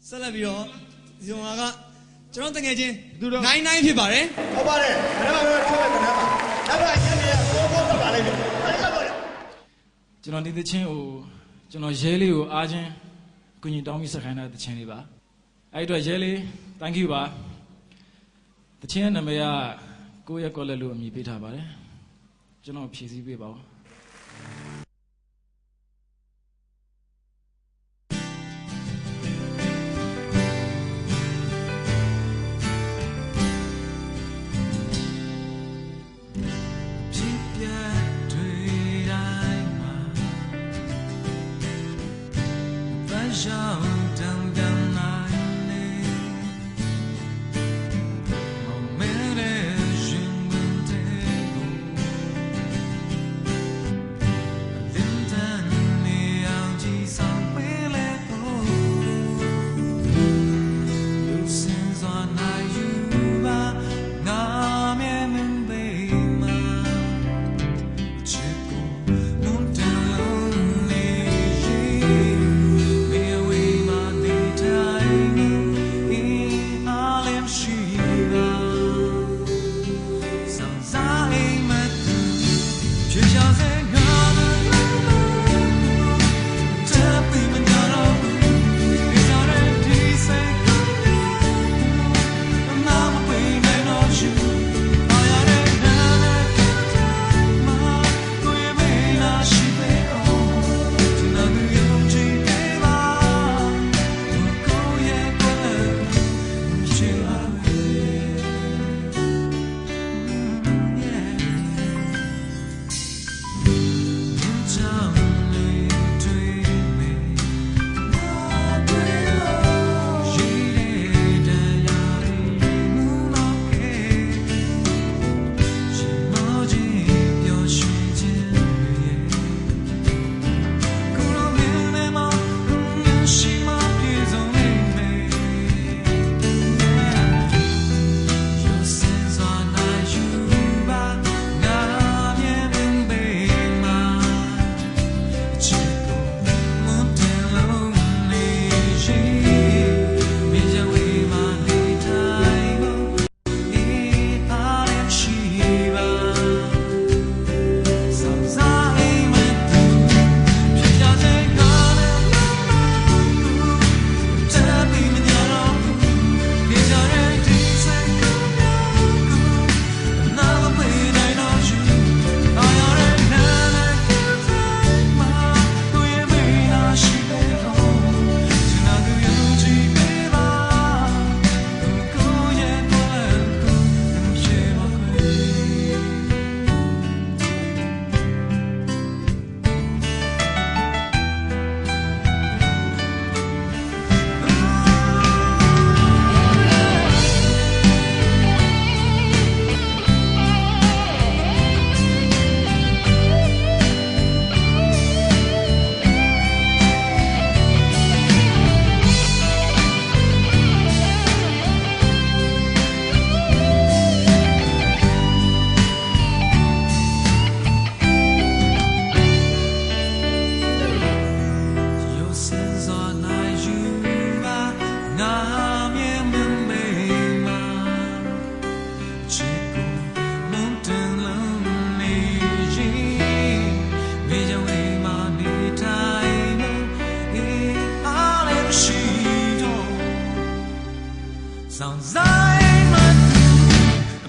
ဆက်လက်ပြီးတော့ဒီမှာကကျွန်တော်တကယ်ချင်း99ဖြစ်ပါတယ်ဟုတ်ပါတယ်ခဏမှတော့ထွက်မယ်ခဏမှနောက်ကညနေပေါ်ပေါ်တော့ပါလိမ့်မယ်ကျွန်တော်ဒီသချင်းကိုကျွန်တော်ရဲလေးကိုအားချင်းကုညီတောင်းပြီးဆက်ခိုင်းတဲ့သချင်းလေးပါအဲ့အတွက်ရဲလေး thank you ပါသချင်းရဲ့နာမည်ကကိုရက်ကောလက်လို့အမည်ပေးထားပါတယ်ကျွန်တော်ဖြည့်ဆည်းပေးပါဦး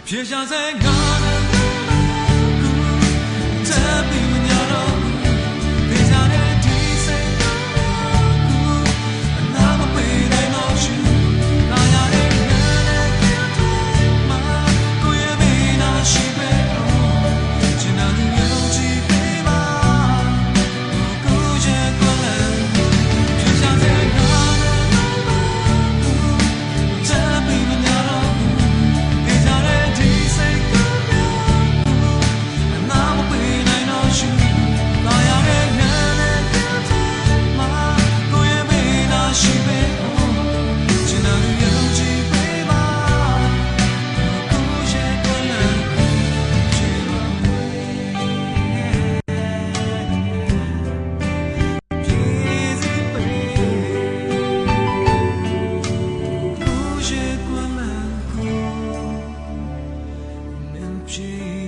撇下在那的这并没有别家的第三那么被带到去那样的人嘛我也没那西北只能有几杯吧我孤绝过了撇下在那的这并没有别家的第三ဖြစ်